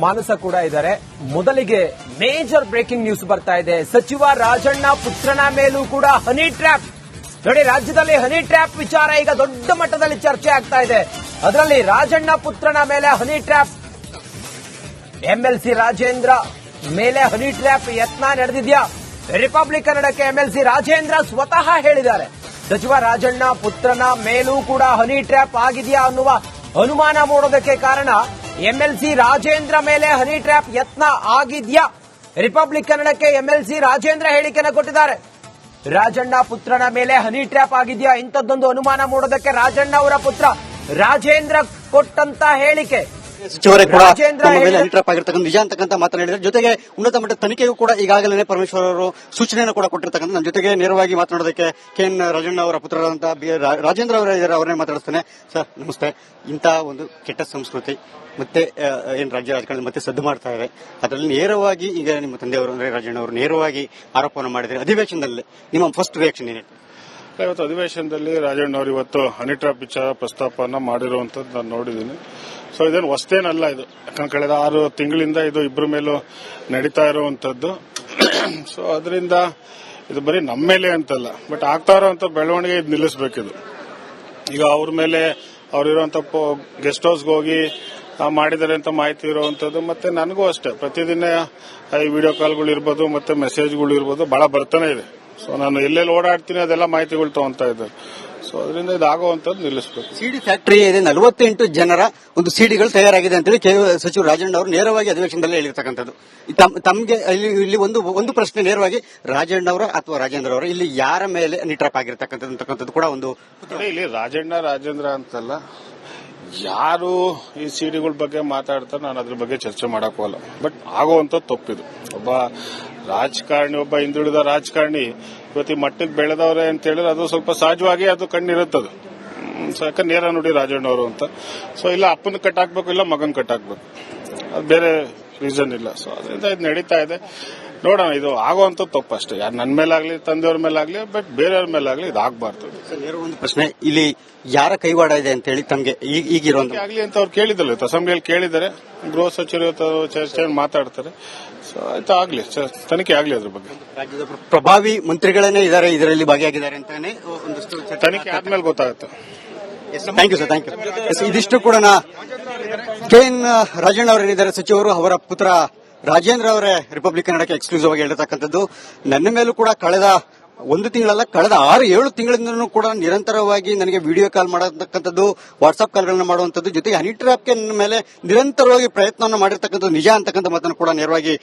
ಮಾನಸ ಕೂಡ ಇದ್ದಾರೆ. ಮೊದಲಿಗೆ ಮೇಜರ್ ಬ್ರೇಕಿಂಗ್ ನ್ಯೂಸ್ ಬರ್ತಾ ಇದೆ. ಸಚಿವ ರಾಜಣ್ಣ ಪುತ್ರನ ಮೇಲೂ ಕೂಡ ಹನಿ ಟ್ರ್ಯಾಪ್. ನೋಡಿ, ರಾಜ್ಯದಲ್ಲಿ ಹನಿ ಟ್ರ್ಯಾಪ್ ವಿಚಾರ ಈಗ ದೊಡ್ಡ ಮಟ್ಟದಲ್ಲಿ ಚರ್ಚೆ ಆಗ್ತಾ ಇದೆ. ಅದರಲ್ಲಿ ರಾಜಣ್ಣ ಪುತ್ರನ ಮೇಲೆ ಹನಿ ಟ್ರ್ಯಾಪ್. ಎಂಎಲ್ಸಿ ರಾಜೇಂದ್ರ ಮೇಲೆ ಹನಿ ಟ್ರ್ಯಾಪ್ ಯತ್ನ ನಡೆದಿದ್ಯಾ? ರಿಪಬ್ಲಿಕ್ ಕನ್ನಡಕ್ಕೆ ಎಂಎಲ್ಸಿ ರಾಜೇಂದ್ರ ಸ್ವತಃ ಹೇಳಿದ್ದಾರೆ, ಸಚಿವ ರಾಜಣ್ಣ ಪುತ್ರನ ಮೇಲೂ ಕೂಡ ಹನಿ ಟ್ರ್ಯಾಪ್ ಆಗಿದೆಯಾ ಅನ್ನುವ ಅನುಮಾನ ಮೂಡೋದಕ್ಕೆ ಕಾರಣ ಎಂಎಲ್ಸಿ ರಾಜೇಂದ್ರ ಮೇಲೆ ಹನಿ ಟ್ರ್ಯಾಪ್ ಯತ್ನ ಆಗಿದ್ಯಾ? ರಿಪಬ್ಲಿಕ್ ಕನ್ನಡಕ್ಕೆ ಎಂಎಲ್ಸಿ ರಾಜೇಂದ್ರ ಹೇಳಿಕೆಯನ್ನು ಕೊಟ್ಟಿದ್ದಾರೆ. ರಾಜಣ್ಣ ಪುತ್ರನ ಮೇಲೆ ಹನಿ ಟ್ರ್ಯಾಪ್ ಆಗಿದೆಯಾ? ಇಂಥದ್ದೊಂದು ಅನುಮಾನ ಮೂಡೋದಕ್ಕೆ ರಾಜಣ್ಣ ಅವರ ಪುತ್ರ ರಾಜೇಂದ್ರ ಕೊಟ್ಟಂತ ಹೇಳಿಕೆ. ಸಚಿವರೇ ಕೂಡ ಹನಿ ಟ್ರ್ಯಾಪ್ ಆಗಿರ್ತಕ್ಕಂಥ ನಿಜ ಅಂತಕ್ಕಂಥ ಮಾತನಾಡಿದ್ದಾರೆ. ಜೊತೆಗೆ ಉನ್ನತ ಮಟ್ಟದ ತನಿಖೆಗೂ ಕೂಡ ಈಗಾಗಲೇ ಪರಮೇಶ್ವರ್ ಅವರು ಸೂಚನೆಯನ್ನು ಕೂಡ ಕೊಟ್ಟಿರ್ತಕ್ಕಂಥ. ನನ್ನ ಜೊತೆಗೆ ನೇರವಾಗಿ ಮಾತನಾಡೋದಕ್ಕೆ ಕೆಎನ್ ರಾಜಣ್ಣ ಅವರ ಪುತ್ರರಾದಂತಹ ರಾಜೇಂದ್ರ ಅವರ ಇದ್ದಾರೆ, ಅವರನ್ನೇ ಮಾತಾಡಿಸ್ತೇನೆ. ಸರ್ ನಮಸ್ತೆ. ಇಂಥ ಒಂದು ಕೆಟ್ಟ ಸಂಸ್ಕೃತಿ ಮತ್ತೆ ಏನ್ ರಾಜ್ಯ ರಾಜಕಾರಣ ಮತ್ತೆ ಸದ್ದು ಮಾಡ್ತಾ ಇದೆ, ಅದರಲ್ಲಿ ನೇರವಾಗಿ ಈಗ ನಿಮ್ಮ ತಂದೆಯವರು ಅಂದ್ರೆ ರಾಜಣ್ಣ ಅವರು ನೇರವಾಗಿ ಆರೋಪವನ್ನು ಮಾಡಿದ್ದಾರೆ ಅಧಿವೇಶನದಲ್ಲಿ. ನಿಮ್ಮ ಫಸ್ಟ್ ರಿಯಾಕ್ಷನ್ ಏನಿತ್ತು? ಇವತ್ತು ಅಧಿವೇಶನದಲ್ಲಿ ರಾಜಣ್ಣ ಅವರು ಇವತ್ತು ಹನಿ ಟ್ರ್ಯಾಪ್ ವಿಚಾರ ಪ್ರಸ್ತಾಪನ ಮಾಡಿರುವಂತದ್ದು ನಾನು ನೋಡಿದ್ದೀನಿ. ಸೊ ಇದೇನು ಹೊಸದೇನಲ್ಲ, ಇದು ಯಾಕಂದ್ರೆ ಕಳೆದ 6 ತಿಂಗಳಿಂದ ಇದು ಇಬ್ಬರ ಮೇಲೂ ನಡೀತಾ ಇರುವಂತದ್ದು. ಸೊ ಅದರಿಂದ ಇದು ಬರೀ ನಮ್ಮ ಮೇಲೆ ಅಂತಲ್ಲ, ಬಟ್ ಆಗ್ತಾ ಇರುವಂತ ಬೆಳವಣಿಗೆ ಇದು ನಿಲ್ಲಿಸಬೇಕಿದು. ಈಗ ಅವ್ರ ಮೇಲೆ ಅವ್ರಿರುವಂತ ಗೆಸ್ಟ್ ಹೌಸ್ಗೆ ಹೋಗಿ ಮಾಡಿದ್ದಾರೆ ಅಂತ ಮಾಹಿತಿ ಇರುವಂತದ್ದು. ಮತ್ತೆ ನನಗೂ ಅಷ್ಟೇ ಪ್ರತಿದಿನ ಈ ವಿಡಿಯೋ ಕಾಲ್ಗಳು ಇರ್ಬೋದು ಮತ್ತೆ ಮೆಸೇಜ್ಗಳು ಇರ್ಬೋದು ಬಹಳ ಬರ್ತಾನೆ ಇದೆ. ಸೊ ನಾನು ಎಲ್ಲೆಲ್ಲಿ ಓಡಾಡ್ತೀನಿ ಅದೆಲ್ಲ ಮಾಹಿತಿಗಳು ತಗೊಂತಾ ಇದ್ದಾರೆ. ಸೊ ಅದರಿಂದ ಇದಾಗುವಂತದ್ದು ನಿಲ್ಲಿಸಬೇಕು. ಸಿಡಿ ಫ್ಯಾಕ್ಟರಿ ಇದೆ, 48 ಜನರ ಒಂದು ಸಿಡಿಗಳು ತಯಾರಾಗಿದೆ ಅಂತೇಳಿ ಸಚಿವ ರಾಜಣ್ಣ ಅವರು ನೇರವಾಗಿ ಅಧಿವೇಶನದಲ್ಲಿ ಹೇಳಿರ್ತಕ್ಕಂಥದ್ದು. ತಮಗೆ ಇಲ್ಲಿ ಒಂದು ಪ್ರಶ್ನೆ ನೇರವಾಗಿ ರಾಜಣ್ಣ ಅವರ ಅಥವಾ ರಾಜೇಂದ್ರ ಅವರ ಇಲ್ಲಿ ಯಾರ ಮೇಲೆ ನಿಟ್ರಾಪ್ ಆಗಿರ್ತಕ್ಕಂಥದ್ದು ಕೂಡ ಒಂದು. ಇಲ್ಲಿ ರಾಜೇಂದ್ರ ಅಂತಲ್ಲ, ಯಾರು ಈ ಸಿಡಿಗಳ ಬಗ್ಗೆ ಮಾತಾಡ್ತಾರೆ ನಾನು ಅದ್ರ ಬಗ್ಗೆ ಚರ್ಚೆ ಮಾಡಕ್ ಹೋಗಲ್ಲ. ಬಟ್ ಆಗುವಂತ ತಪ್ಪಿದು. ಒಬ್ಬ ರಾಜಕಾರಣಿ, ಒಬ್ಬ ಹಿಂದುಳಿದ ರಾಜಕಾರಣಿ ಇವತ್ತು ಈ ಮಟ್ಟಕ್ಕೆ ಬೆಳೆದವ್ರೆ ಅಂತ ಹೇಳಿದ್ರೆ ಅದು ಸ್ವಲ್ಪ ಸಹಜವಾಗಿ ಅದು ಕಣ್ಣಿರುತ್ತದು. ಯಾಕಂದ್ರೆ ನೇರ ನೋಡಿ ರಾಜಣ್ಣ ಅವರು ಅಂತ. ಸೊ ಇಲ್ಲ ಅಪ್ಪನ ಕಟ್ಟಾಕ್ಬೇಕು, ಇಲ್ಲ ಮಗನ್ ಕಟ್ಟಾಕ್ಬೇಕು, ಅದು ಬೇರೆ ರೀಸನ್ ಇಲ್ಲ. ಸೊ ಅದರಿಂದ ಇದು ನಡೀತಾ ಇದೆ. ನೋಡೋಣ, ಇದು ಆಗುವಂತ ತಪ್ಪು ಅಷ್ಟೇ. ಯಾರು ನನ್ನ ಮೇಲಾಗ್ಲಿ ತಂದೆಯವ್ರ ಮೇಲಾಗ್ಲಿ ಬಟ್ ಬೇರೆಯವ್ರ ಮೇಲಾಗ್ಲಿ ಇದು ಆಗಬಾರ್ದು. ಒಂದು ಪ್ರಶ್ನೆ, ಇಲ್ಲಿ ಯಾರ ಕೈವಾಡ ಇದೆ ಅಂತ ಹೇಳಿ ತಮಗೆ ಈಗಿರೋ ಆಗ್ಲಿ ಅಂತ ಅವ್ರು ಕೇಳಿದಲ್ಲ, ಅಸೆಂಬ್ಲಿಯಲ್ಲಿ ಕೇಳಿದ್ದಾರೆ. ಗೃಹ ಸಚಿವರು ಚರ್ಚೆ ಮಾತಾಡ್ತಾರೆ. ಸೊ ಆಯ್ತು, ಆಗ್ಲಿ ತನಿಖೆ ಆಗ್ಲಿ ಅದ್ರ ಬಗ್ಗೆ. ರಾಜ್ಯದ ಪ್ರಭಾವಿ ಮಂತ್ರಿಗಳನ್ನೇ ಇದ್ದಾರೆ ಇದರಲ್ಲಿ ಭಾಗಿಯಾಗಿದ್ದಾರೆ ಅಂತಾನೆ ಒಂದಷ್ಟು ತನಿಖೆ ಆದ್ಮೇಲೆ ಗೊತ್ತಾಗುತ್ತೆ. Thank you sir, thank you. ಇದಿಷ್ಟು ಕೂಡ ಕೆಎನ್ ರಾಜಣ್ಣ ಅವರೇನಿದ್ದಾರೆ ಸಚಿವರು, ಅವರ ಪುತ್ರ ರಾಜೇಂದ್ರ ಅವರೇ ರಿಪಬ್ಲಿಕ್ ಕನ್ನಡಕ್ಕೆ ಎಕ್ಸ್ಕ್ಲೂಸಿವ್ ಆಗಿ ಹೇಳಿರ್ತಕ್ಕಂಥದ್ದು. ನನ್ನ ಮೇಲೂ ಕೂಡ ಕಳೆದ 1 ತಿಂಗಳಲ್ಲ, ಕಳೆದ 6-7 ತಿಂಗಳಿಂದಲೂ ಕೂಡ ನಿರಂತರವಾಗಿ ನನಗೆ ವಿಡಿಯೋ ಕಾಲ್ ಮಾಡತಕ್ಕಂಥದ್ದು, ವಾಟ್ಸ್ಆಪ್ ಕಾಲ್ಗಳನ್ನ ಮಾಡುವಂಥದ್ದು, ಜೊತೆಗೆ ಹನಿ ಟ್ರ್ಯಾಪ್ಗೆ ನನ್ನ ಮೇಲೆ ನಿರಂತರವಾಗಿ ಪ್ರಯತ್ನವನ್ನು ಮಾಡಿರ್ತಕ್ಕಂಥದ್ದು ನಿಜ ಅಂತಕ್ಕಂಥ ಮಾತನ್ನು ಕೂಡ ನೇರವಾಗಿ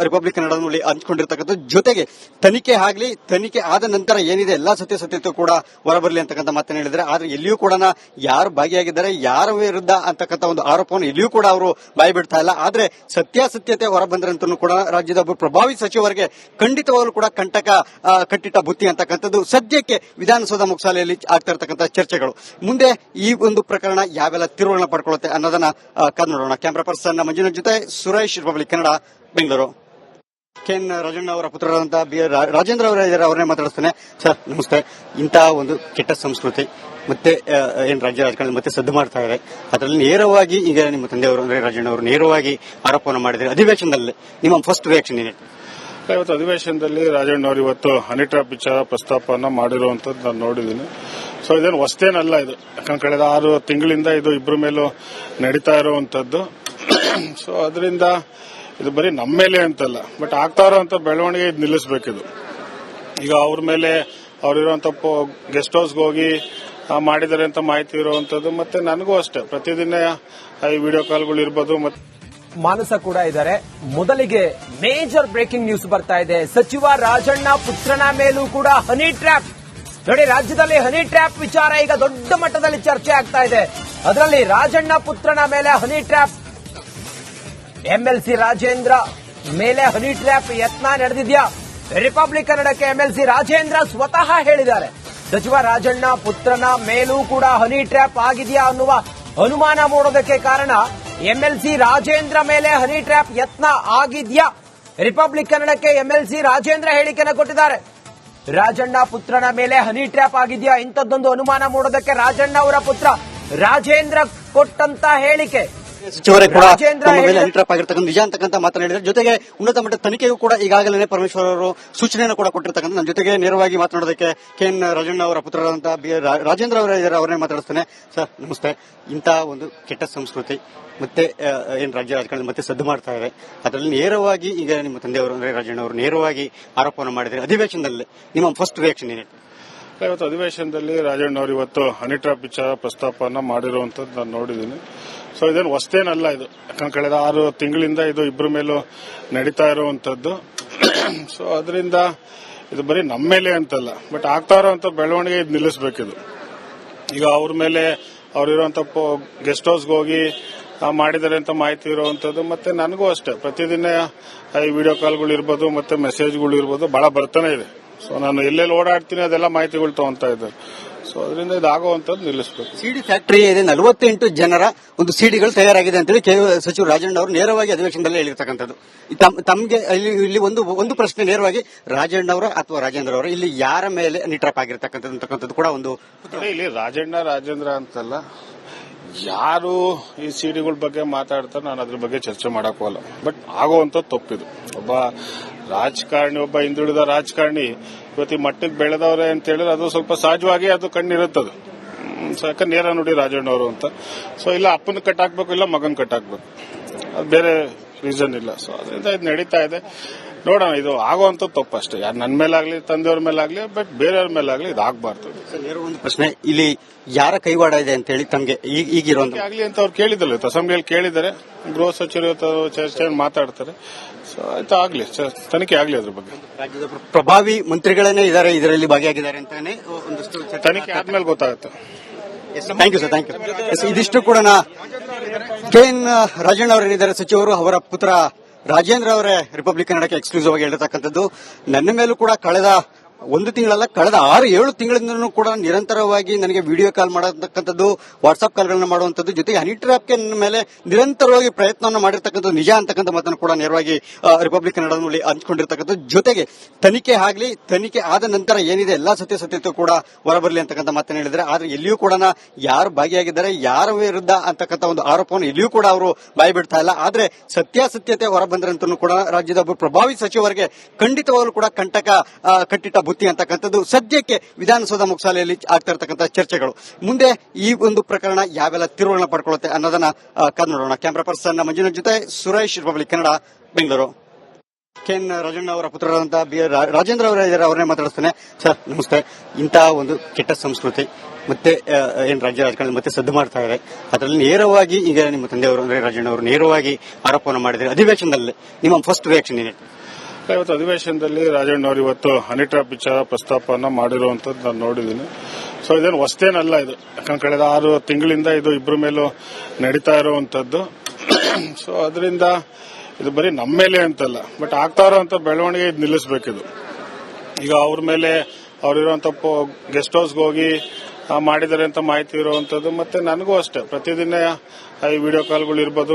ರಿಪಬ್ಲಿಕ್ ಕನ್ನಡದಲ್ಲಿ ಹಂಚಿಕೊಂಡಿರ್ತಕ್ಕಂಥದ್ದು. ಜೊತೆಗೆ ತನಿಖೆ ಆಗಲಿ, ತನಿಖೆ ಆದ ನಂತರ ಏನಿದೆ ಎಲ್ಲಾ ಸತ್ಯಾಸತ್ಯತೆ ಕೂಡ ಹೊರಬರಲಿ ಅಂತಕ್ಕಂಥ ಮಾತನ್ನು ಹೇಳಿದ್ದಾರೆ. ಆದ್ರೆ ಎಲ್ಲಿಯೂ ಕೂಡ ಯಾರು ಭಾಗಿಯಾಗಿದ್ದಾರೆ, ಯಾರ ವಿರುದ್ಧ ಅಂತಕ್ಕಂಥ ಒಂದು ಆರೋಪವನ್ನು ಎಲ್ಲಿಯೂ ಕೂಡ ಅವರು ಬಾಯಿ ಬಿಡ್ತಾ ಇಲ್ಲ. ಆದ್ರೆ ಸತ್ಯಾಸತ್ಯತೆ ಹೊರಬಂದ್ರಂತೂ ಕೂಡ ರಾಜ್ಯದ ಒಬ್ಬ ಪ್ರಭಾವಿ ಸಚಿವರಿಗೆ ಖಂಡಿತವಾಗಲೂ ಕೂಡ ಕಂಟಕ ಕಟ್ಟಿಟ್ಟ ಬುತ್ತಿ ಅಂತಕ್ಕಂಥದ್ದು ಸದ್ಯಕ್ಕೆ ವಿಧಾನಸೌಧ ಮುಕ್ಸಾಲೆಯಲ್ಲಿ ಆಗ್ತಾ ಇರತಕ್ಕಂಥ ಚರ್ಚೆಗಳು. ಮುಂದೆ ಈ ಒಂದು ಪ್ರಕರಣ ಯಾವೆಲ್ಲ ತಿರುವುಗಳನ್ನ ಪಡ್ಕೊಳ್ಳುತ್ತೆ ಅನ್ನೋದನ್ನ ಕಾದು ನೋಡೋಣ. ಕ್ಯಾಮರಾ ಪರ್ಸನ್ ಮಂಜುನಾಥ್ ಜೊತೆ ಸುರೇಶ್, ರಿಪಬ್ಲಿಕ್ ಕನ್ನಡ, ಬೆಂಗಳೂರು. ಕೆಎನ್ ರಾಜಣ್ಣ ಅವರ ಪುತ್ರರಾದಂತಹ ರಾಜೇಂದ್ರ ಅವರ ಇದ್ದಾರೆ, ಅವರನ್ನೇ ಮಾತಾಡಿಸ್ತೇನೆ. ಸರ್ ನಮಸ್ತೆ. ಇಂಥ ಒಂದು ಕೆಟ್ಟ ಸಂಸ್ಕೃತಿ ಮತ್ತೆ ಏನ್ ರಾಜ್ಯ ರಾಜಕಾರಣ ಮತ್ತೆ ಸದ್ದು ಮಾಡ್ತಾ ಇದೆ, ಅದರಲ್ಲಿ ನೇರವಾಗಿ ಈಗ ನಿಮ್ಮ ತಂದೆಯವರು ಅಂದ್ರೆ ರಾಜಣ್ಣ ಅವರು ನೇರವಾಗಿ ಆರೋಪವನ್ನು ಮಾಡಿದ್ದಾರೆ ಅಧಿವೇಶನದಲ್ಲಿ. ನಿಮ್ಮ ಫಸ್ಟ್ ರಿಯಾಕ್ಷನ್ ಏನಿತ್ತು? ಇವತ್ತು ಅಧಿವೇಶನದಲ್ಲಿ ರಾಜಣ್ಣ ಅವರು ಇವತ್ತು ಹನಿ ಟ್ರ್ಯಾಪ್ ವಿಚಾರ ಪ್ರಸ್ತಾಪನ ಮಾಡಿರುವಂತದ್ದು ನಾನು ನೋಡಿದ್ದೀನಿ. ಸೊ ಇದೇನು ಹೊಸದೇನಲ್ಲ, ಇದು ಯಾಕಂದ್ರೆ ಕಳೆದ 6 ತಿಂಗಳಿಂದ ಇದು ಇಬ್ಬರ ಮೇಲೂ ನಡೀತಾ ಇರುವಂತದ್ದು. ಸೊ ಅದರಿಂದ ಇದು ಬರೀ ನಮ್ಮ ಮೇಲೆ ಅಂತಲ್ಲ, ಬಟ್ ಆಗ್ತಾ ಇರುವಂತ ಬೆಳವಣಿಗೆ ಇದು ನಿಲ್ಲಿಸಬೇಕಿದು. ಈಗ ಅವ್ರ ಮೇಲೆ ಅವ್ರಿರುವಂತ ಗೆಸ್ಟ್ ಹೌಸ್ಗೆ ಹೋಗಿ ಮಾಡಿದ್ದಾರೆ ಅಂತ ಮಾಹಿತಿ ಇರುವಂತದ್ದು. ಮತ್ತೆ ನನಗೂ ಅಷ್ಟೇ ಪ್ರತಿದಿನ ಈ ವಿಡಿಯೋ ಕಾಲ್ಗಳು ಇರ್ಬೋದು. ಮತ್ತೆ ಮಾನಸ ಕೂಡ ಇದ್ದಾರೆ. ಮೊದಲಿಗೆ ಮೇಜರ್ ಬ್ರೇಕಿಂಗ್ ನ್ಯೂಸ್ ಬರ್ತಾ ಇದೆ. ಸಚಿವ ರಾಜಣ್ಣ ಪುತ್ರನ ಮೇಲೂ ಕೂಡ ಹನಿ ಟ್ರ್ಯಾಪ್. ನೋಡಿ, ರಾಜ್ಯದಲ್ಲಿ ಹನಿ ಟ್ರ್ಯಾಪ್ ವಿಚಾರ ಈಗ ದೊಡ್ಡ ಮಟ್ಟದಲ್ಲಿ ಚರ್ಚೆ ಆಗ್ತಾ ಇದೆ. ಅದರಲ್ಲಿ ರಾಜಣ್ಣ ಪುತ್ರನ ಮೇಲೆ ಹನಿ ಟ್ರ್ಯಾಪ್. ಎಂಎಲ್ಸಿ ರಾಜೇಂದ್ರ ಮೇಲೆ ಹನಿ ಟ್ರ್ಯಾಪ್ ಯತ್ನ ನಡೆದಿದ್ಯಾ? ರಿಪಬ್ಲಿಕ್ ಕನ್ನಡಕ್ಕೆ ಎಂಎಲ್ಸಿ ರಾಜೇಂದ್ರ ಸ್ವತಃ ಹೇಳಿದ್ದಾರೆ, ಸಚಿವ ರಾಜಣ್ಣ ಪುತ್ರನ ಮೇಲೂ ಕೂಡ ಹನಿ ಟ್ರ್ಯಾಪ್ ಆಗಿದೆಯಾ ಅನ್ನುವ ಅನುಮಾನ ಮೂಡೋದಕ್ಕೆ ಕಾರಣ ಎಂಎಲ್ಸಿ ರಾಜೇಂದ್ರ ಮೇಲೆ ಹನಿ ಟ್ರ್ಯಾಪ್ ಯತ್ನ ಆಗಿದ್ಯಾ? ರಿಪಬ್ಲಿಕ್ ಕನ್ನಡಕ್ಕೆ ಎಂಎಲ್ಸಿ ರಾಜೇಂದ್ರ ಹೇಳಿಕೆಯನ್ನು ಕೊಟ್ಟಿದ್ದಾರೆ. ರಾಜಣ್ಣ ಪುತ್ರನ ಮೇಲೆ ಹನಿ ಟ್ರ್ಯಾಪ್ ಆಗಿದೆಯಾ? ಇಂಥದ್ದೊಂದು ಅನುಮಾನ ಮೂಡೋದಕ್ಕೆ ರಾಜಣ್ಣ ಅವರ ಪುತ್ರ ರಾಜೇಂದ್ರ ಕೊಟ್ಟಂತ ಹೇಳಿಕೆ. ಸಚಿವರೇ ಕೂಡ ರಾಜೇಂದ್ರ ತಮ್ಮ ಮೇಲೆ ಹೇಳಿದ- ಹನಿ ಟ್ರ್ಯಾಪ್ ಆಗಿರ್ತಕ್ಕಂಥ ನಿಜ ಅಂತಕ್ಕಂಥ ಮಾತನಾಡಿದ್ದಾರೆ. ಜೊತೆಗೆ ಉನ್ನತ ಮಟ್ಟದ ತನಿಖೆಗೂ ಕೂಡ ಈಗಾಗಲೇ ಪರಮೇಶ್ವರ್ ಅವರು ಸೂಚನೆಯನ್ನು ಕೂಡ ಕೊಟ್ಟಿರ್ತಕ್ಕಂಥ. ನನ್ನ ಜೊತೆಗೆ ನೇರವಾಗಿ ಮಾತನಾಡೋದಕ್ಕೆ ಕೆಎನ್ ರಾಜಣ್ಣ ಅವರ ಪುತ್ರರಾದಂತಹ ರಾಜೇಂದ್ರ ಅವರ ಇದ್ದಾರೆ, ಅವರನ್ನೇ ಮಾತಾಡಿಸ್ತೇನೆ. ಸರ್ ನಮಸ್ತೆ. ಇಂಥ ಒಂದು ಕೆಟ್ಟ ಸಂಸ್ಕೃತಿ ಮತ್ತೆ ಏನ್ ರಾಜ್ಯ ರಾಜಕಾರಣ ಮತ್ತೆ ಸದ್ದು ಮಾಡ್ತಾ ಇದೆ, ಅದರಲ್ಲಿ ನೇರವಾಗಿ ಈಗ ನಿಮ್ಮ ತಂದೆಯವರು ಅಂದ್ರೆ ರಾಜಣ್ಣ ಅವರು ನೇರವಾಗಿ ಆರೋಪವನ್ನು ಮಾಡಿದ್ದಾರೆ ಅಧಿವೇಶನದಲ್ಲಿ. ನಿಮ್ಮ ಫಸ್ಟ್ ರಿಯಾಕ್ಷನ್ ಏನಿತ್ತು? ಇವತ್ತು ಅಧಿವೇಶನದಲ್ಲಿ ರಾಜಣ್ಣ ಅವರು ಇವತ್ತು ಹನಿ ಟ್ರ್ಯಾಪ್ ವಿಚಾರ ಪ್ರಸ್ತಾಪನ ಮಾಡಿರುವಂತದ್ದು ನಾನು ನೋಡಿದ್ದೀನಿ. ಸೊ ಇದೇನು ಹೊಸದೇನಲ್ಲ ಇದು, ಯಾಕಂದ್ರೆ ಕಳೆದ 6 ತಿಂಗಳಿಂದ ಇದು ಇಬ್ಬರ ಮೇಲೂ ನಡೀತಾ ಇರುವಂತದ್ದು. ಸೊ ಅದರಿಂದ ಇದು ಬರೀ ನಮ್ಮ ಮೇಲೆ ಅಂತಲ್ಲ, ಬಟ್ ಆಗ್ತಾ ಇರುವಂತ ಬೆಳವಣಿಗೆ ಇದು ನಿಲ್ಲಿಸಬೇಕಿದು. ಈಗ ಅವ್ರ ಮೇಲೆ ಅವ್ರಿರುವಂತ ಗೆಸ್ಟ್ ಹೌಸ್ಗೆ ಹೋಗಿ ಮಾಡಿದ್ದಾರೆ ಅಂತ ಮಾಹಿತಿ ಇರುವಂತದ್ದು. ಮತ್ತೆ ನನಗೂ ಅಷ್ಟೇ ಪ್ರತಿದಿನ ಈ ವಿಡಿಯೋ ಕಾಲ್ಗಳು ಇರ್ಬೋದು ಮತ್ತೆ ಮೆಸೇಜ್ಗಳು ಇರ್ಬೋದು ಬಹಳ ಬರ್ತಾನೆ ಇದೆ. ಸೊ ನಾನು ಎಲ್ಲೆಲ್ಲಿ ಓಡಾಡ್ತೀನಿ ಅದೆಲ್ಲ ಮಾಹಿತಿಗಳು ತಗೊಂತಾ ಇದ್ದಾರೆ. ಸೊ ಅದರಿಂದ ಇದಾಗುವಂತದ್ದು ನಿಲ್ಲಿಸಬೇಕು. ಸಿಡಿ ಫ್ಯಾಕ್ಟರಿ ಇದೆ, 48 ಜನರ ಒಂದು ಸಿಡಿಗಳು ತಯಾರಾಗಿದೆ ಅಂತೇಳಿ ಸಚಿವ ರಾಜಣ್ಣ ಅವರು ನೇರವಾಗಿ ಅಧಿವೇಶನದಲ್ಲಿ ಹೇಳಿರ್ತಕ್ಕಂಥದ್ದು. ತಮಗೆ ಇಲ್ಲಿ ಒಂದು ಪ್ರಶ್ನೆ ನೇರವಾಗಿ ರಾಜಣ್ಣ ಅವರ ಅಥವಾ ರಾಜೇಂದ್ರ ಅವರ ಇಲ್ಲಿ ಯಾರ ಮೇಲೆ ನಿಟ್ರಾಪ್ ಆಗಿರ್ತಕ್ಕಂಥದ್ದು ಕೂಡ ಒಂದು ಇಲ್ಲಿ ರಾಜೇಂದ್ರ ಅಂತಲ್ಲ, ಯಾರು ಈ ಸಿಡಿಗಳ ಬಗ್ಗೆ ಮಾತಾಡ್ತಾರೆ ನಾನು ಅದ್ರ ಬಗ್ಗೆ ಚರ್ಚೆ ಮಾಡಕ್ ಹೋಗಲ್ಲ. ಬಟ್ ಆಗುವಂತ ತಪ್ಪಿದು. ಒಬ್ಬ ರಾಜಕಾರಣಿ, ಒಬ್ಬ ಹಿಂದುಳಿದ ರಾಜಕಾರಣಿ ಇವತ್ತು ಈ ಮಟ್ಟಕ್ಕೆ ಬೆಳೆದವ್ರೆ ಅಂತ ಹೇಳಿದ್ರೆ ಅದು ಸ್ವಲ್ಪ ಸಹಜವಾಗಿ ಅದು ಕಣ್ಣಿರುತ್ತದು. ಯಾಕಂದ್ರೆ ನೇರ ನೋಡಿ ರಾಜಣ್ಣ ಅವರು ಅಂತ. ಸೊ ಇಲ್ಲ ಅಪ್ಪನ ಕಟ್ಟಾಕ್ಬೇಕು, ಇಲ್ಲ ಮಗನ್ ಕಟ್ಟಾಕ್ಬೇಕು, ಅದು ಬೇರೆ ರೀಸನ್ ಇಲ್ಲ. ಸೊ ಅದರಿಂದ ಇದು ನಡೀತಾ ಇದೆ. ನೋಡೋಣ, ಇದು ಆಗುವಂತ ತಪ್ಪು ಅಷ್ಟೇ. ಯಾರು ನನ್ನ ಮೇಲಾಗ್ಲಿ ತಂದೆಯವ್ರ ಮೇಲಾಗ್ಲಿ, ಬಟ್ ಬೇರೆಯವ್ರ ಮೇಲಾಗ್ಲಿ ಇದು ಆಗಬಾರ್ದು. ಒಂದು ಪ್ರಶ್ನೆ, ಇಲ್ಲಿ ಯಾರ ಕೈವಾಡ ಇದೆ ಅಂತ ಹೇಳಿ ತಮಗೆ ಈಗಿರುವಂತ ಆಗ್ಲಿ ಅಂತ ಅವ್ರು ಕೇಳಿದಲ್ಲ, ಅಸೆಂಬ್ಲಿಯಲ್ಲಿ ಕೇಳಿದ್ದಾರೆ. ಗೃಹ ಸಚಿವರು ಚರ್ಚೆ ಮಾತಾಡ್ತಾರೆ. ಸೊ ಆಯ್ತು, ಆಗ್ಲಿ ತನಿಖೆ ಆಗ್ಲಿ ಅದ್ರ ಬಗ್ಗೆ. ರಾಜ್ಯದ ಪ್ರಭಾವಿ ಮಂತ್ರಿಗಳನ್ನೇ ಇದ್ದಾರೆ ಇದರಲ್ಲಿ ಭಾಗಿಯಾಗಿದ್ದಾರೆ ಅಂತಾನೆ ಒಂದಷ್ಟು ತನಿಖೆ ಆದ್ಮೇಲೆ ಗೊತ್ತಾಗುತ್ತೆ. Thank you sir, thank you. ಇದಿಷ್ಟು ಕೂಡ ಕೆಎನ್ ರಾಜಣ್ಣ ಅವರೇನಿದ್ದಾರೆ ಸಚಿವರು, ಅವರ ಪುತ್ರ ರಾಜೇಂದ್ರ ಅವರೇ ರಿಪಬ್ಲಿಕ್ ಕನ್ನಡಕ್ಕೆ ಎಕ್ಸ್ಕ್ಲೂಸಿವ್ ಆಗಿ ಹೇಳಿರ್ತಕ್ಕಂಥದ್ದು. ನನ್ನ ಮೇಲೂ ಕೂಡ ಕಳೆದ 1 ತಿಂಗಳಲ್ಲ, ಕಳೆದ 6-7 ತಿಂಗಳಿಂದಲೂ ಕೂಡ ನಿರಂತರವಾಗಿ ನನಗೆ ವಿಡಿಯೋ ಕಾಲ್ ಮಾಡತಕ್ಕಂಥದ್ದು, ವಾಟ್ಸ್ಆಪ್ ಕಾಲ್ಗಳನ್ನ ಮಾಡುವಂಥದ್ದು, ಜೊತೆಗೆ ಹನಿ ಟ್ರ್ಯಾಪ್ಗೆ ನನ್ನ ಮೇಲೆ ನಿರಂತರವಾಗಿ ಪ್ರಯತ್ನವನ್ನು ಮಾಡಿರ್ತಕ್ಕಂಥದ್ದು ನಿಜ ಅಂತಕ್ಕಂಥ ಮಾತನ್ನು ಕೂಡ ನೇರವಾಗಿ ರಿಪಬ್ಲಿಕ್ ಕನ್ನಡದಲ್ಲಿ ಹಂಚಿಕೊಂಡಿರ್ತಕ್ಕಂಥದ್ದು. ಜೊತೆಗೆ ತನಿಖೆ ಆಗಲಿ, ತನಿಖೆ ಆದ ನಂತರ ಏನಿದೆ ಎಲ್ಲಾ ಸತ್ಯಾಸತ್ಯತೆ ಕೂಡ ಹೊರಬರಲಿ ಅಂತಕ್ಕಂಥ ಮಾತನ್ನು ಹೇಳಿದ್ದಾರೆ. ಆದ್ರೆ ಎಲ್ಲಿಯೂ ಕೂಡ ಯಾರು ಭಾಗಿಯಾಗಿದ್ದಾರೆ, ಯಾರ ವಿರುದ್ಧ ಅಂತಕ್ಕಂಥ ಒಂದು ಆರೋಪವನ್ನು ಎಲ್ಲಿಯೂ ಕೂಡ ಅವರು ಬಾಯಿ ಬಿಡ್ತಾ ಇಲ್ಲ. ಆದ್ರೆ ಸತ್ಯಾಸತ್ಯತೆ ಹೊರಬಂದ್ರಂತೂ ಕೂಡ ರಾಜ್ಯದ ಒಬ್ಬ ಪ್ರಭಾವಿ ಸಚಿವರಿಗೆ ಖಂಡಿತವಾಗಲೂ ಕೂಡ ಕಂಟಕ ಕಟ್ಟಿಟ್ಟ ಬುತ್ತಿ ಅಂತಕ್ಕಂಥದ್ದು ಸದ್ಯಕ್ಕೆ ವಿಧಾನಸೌಧ ಮುಕ್ಸಾಲೆಯಲ್ಲಿ ಆಗ್ತಾ ಇರತಕ್ಕಂಥ ಚರ್ಚೆಗಳು. ಮುಂದೆ ಈ ಒಂದು ಪ್ರಕರಣ ಯಾವೆಲ್ಲ ತಿರುವುಗಳನ್ನ ಪಡ್ಕೊಳ್ಳುತ್ತೆ ಅನ್ನೋದನ್ನ ಕಾದು ನೋಡೋಣ. ಕ್ಯಾಮರಾ ಪರ್ಸನ್ ಮಂಜುನಾಥ್ ಜೊತೆ ಸುರೇಶ್, ರಿಪಬ್ಲಿಕ್ ಕನ್ನಡ, ಬೆಂಗಳೂರು. ಕೆಎನ್ ರಾಜಣ್ಣ ಅವರ ಪುತ್ರರಾದಂತಹ ರಾಜೇಂದ್ರ ಅವರ ಇದ್ದಾರೆ, ಅವರನ್ನೇ ಮಾತಾಡಿಸ್ತೇನೆ. ಸರ್ ನಮಸ್ತೆ. ಇಂಥ ಒಂದು ಕೆಟ್ಟ ಸಂಸ್ಕೃತಿ ಮತ್ತೆ ಏನ್ ರಾಜ್ಯ ರಾಜಕಾರಣ ಮತ್ತೆ ಸದ್ದು ಮಾಡ್ತಾ ಇದೆ, ಅದರಲ್ಲಿ ನೇರವಾಗಿ ಈಗ ನಿಮ್ಮ ತಂದೆಯವರು ಅಂದ್ರೆ ರಾಜಣ್ಣ ಅವರು ನೇರವಾಗಿ ಆರೋಪವನ್ನು ಮಾಡಿದ್ದಾರೆ ಅಧಿವೇಶನದಲ್ಲಿ. ನಿಮ್ಮ ಫಸ್ಟ್ ರಿಯಾಕ್ಷನ್ ಏನಿತ್ತು? ಇವತ್ತು ಅಧಿವೇಶನದಲ್ಲಿ ರಾಜಣ್ಣ ಅವರು ಇವತ್ತು ಹನಿ ಟ್ರ್ಯಾಪ್ ವಿಚಾರ ಪ್ರಸ್ತಾಪನ ಮಾಡಿರುವಂತದ್ದು ನಾನು ನೋಡಿದ್ದೀನಿ. ಸೊ ಇದೇನು ಹೊಸದೇನಲ್ಲ ಇದು, ಯಾಕಂದ್ರೆ ಕಳೆದ 6 ತಿಂಗಳಿಂದ ಇದು ಇಬ್ಬರ ಮೇಲೂ ನಡೀತಾ ಇರುವಂತದ್ದು. ಸೊ ಅದರಿಂದ ಇದು ಬರೀ ನಮ್ಮ ಮೇಲೆ ಅಂತಲ್ಲ, ಬಟ್ ಆಗ್ತಾ ಇರುವಂತ ಬೆಳವಣಿಗೆ ಇದು ನಿಲ್ಲಿಸಬೇಕಿದು. ಈಗ ಅವ್ರ ಮೇಲೆ ಅವ್ರಿರುವಂತ ಗೆಸ್ಟ್ ಹೌಸ್ಗೆ ಹೋಗಿ ಮಾಡಿದ್ದಾರೆ ಅಂತ ಮಾಹಿತಿ ಇರುವಂತದ್ದು. ಮತ್ತೆ ನನಗೂ ಅಷ್ಟೇ ಪ್ರತಿದಿನ ಈ ವಿಡಿಯೋ ಕಾಲ್ಗಳು ಇರ್ಬೋದು